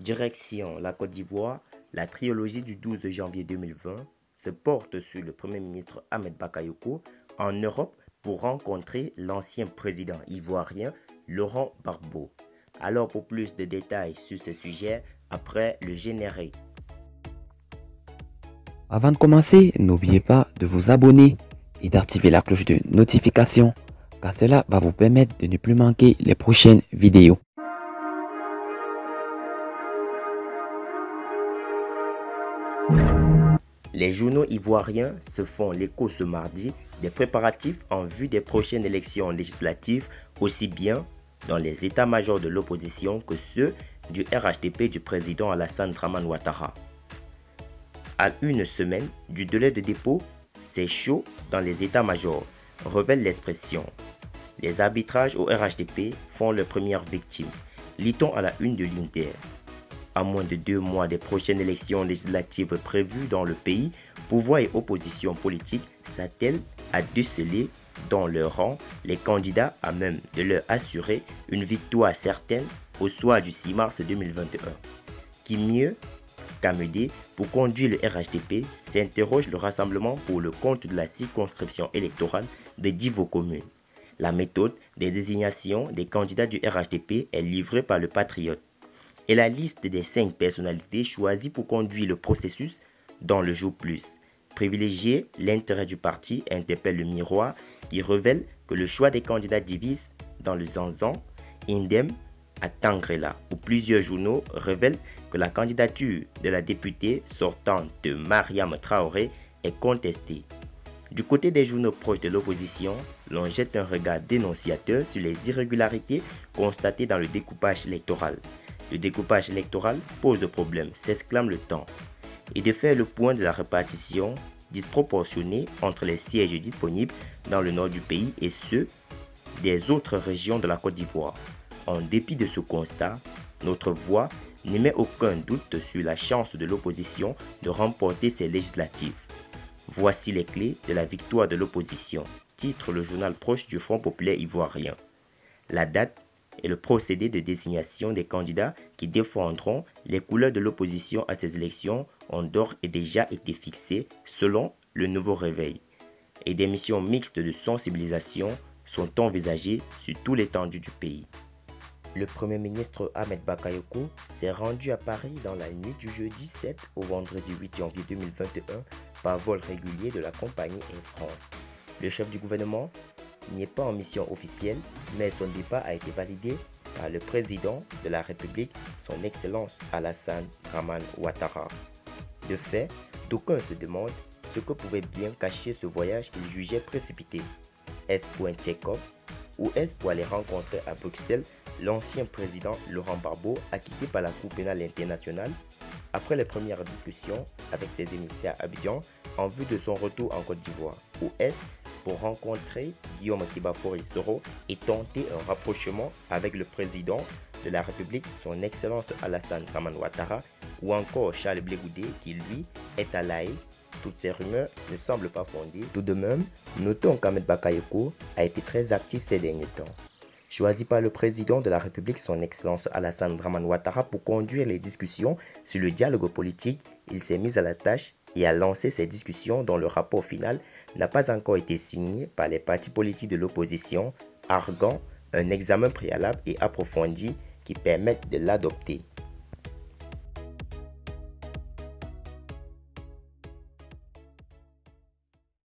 Direction la Côte d'Ivoire, la trilogie du 12 janvier 2020 se porte sur le Premier ministre Ahmed Bakayoko en Europe pour rencontrer l'ancien président ivoirien Laurent Gbagbo. Alors pour plus de détails sur ce sujet, après le générique. Avant de commencer, n'oubliez pas de vous abonner et d'activer la cloche de notification car cela va vous permettre de ne plus manquer les prochaines vidéos. Les journaux ivoiriens se font l'écho ce mardi des préparatifs en vue des prochaines élections législatives, aussi bien dans les états-majors de l'opposition que ceux du RHDP du président Alassane Dramane Ouattara. À une semaine du délai de dépôt, c'est chaud dans les états-majors, révèle l'expression. Les arbitrages au RHDP font leurs premières victimes, lit-on à la une de l'Inter. À moins de 2 mois des prochaines élections législatives prévues dans le pays, pouvoir et opposition politique s'attellent à déceler dans leur rang les candidats à même de leur assurer une victoire certaine au soir du 6 mars 2021. Qui mieux qu'à m'aider pour conduire le RHDP, s'interroge le Rassemblement pour le compte de la circonscription électorale de Divo Commune. La méthode des désignations des candidats du RHDP est livrée par le Patriote. Et la liste des 5 personnalités choisies pour conduire le processus dans le jour plus. Privilégier l'intérêt du parti interpelle le Miroir qui révèle que le choix des candidats divise dans le Zanzan, idem à Tangrela, où plusieurs journaux révèlent que la candidature de la députée sortante de Mariam Traoré est contestée. Du côté des journaux proches de l'opposition, l'on jette un regard dénonciateur sur les irrégularités constatées dans le découpage électoral. Le découpage électoral pose problème, s'exclame le Temps, et de faire le point de la répartition disproportionnée entre les sièges disponibles dans le nord du pays et ceux des autres régions de la Côte d'Ivoire. En dépit de ce constat, notre voix n'émet aucun doute sur la chance de l'opposition de remporter ces législatives. Voici les clés de la victoire de l'opposition, titre le journal proche du Front populaire ivoirien. La date et le procédé de désignation des candidats qui défendront les couleurs de l'opposition à ces élections ont d'ores et déjà été fixés selon le nouveau réveil. Et des missions mixtes de sensibilisation sont envisagées sur tout l'étendue du pays. Le Premier ministre Ahmed Bakayoko s'est rendu à Paris dans la nuit du jeudi 7 au vendredi 8 janvier 2021 par vol régulier de la compagnie Air France. Le chef du gouvernement n'y est pas en mission officielle, mais son départ a été validé par le président de la République, son Excellence Alassane Dramane Ouattara. De fait, d'aucuns se demandent ce que pouvait bien cacher ce voyage qu'il jugeait précipité. Est-ce pour un check-up ou est-ce pour aller rencontrer à Bruxelles l'ancien président Laurent Gbagbo acquitté par la Cour pénale internationale après les premières discussions avec ses émissaires à Abidjan en vue de son retour en Côte d'Ivoire? Ou est-ce pour rencontrer Guillaume Kibafory-Soro et tenter un rapprochement avec le président de la République, son Excellence Alassane Dramane Ouattara, ou encore Charles Blé Goudé qui lui est à l'AE? Toutes ces rumeurs ne semblent pas fondées. Tout de même, notons qu'Ahmed Bakayoko a été très actif ces derniers temps. Choisi par le président de la République, son Excellence Alassane Dramane Ouattara, pour conduire les discussions sur le dialogue politique, il s'est mis à la tâche et a lancé ces discussions dont le rapport final n'a pas encore été signé par les partis politiques de l'opposition, arguant un examen préalable et approfondi qui permette de l'adopter.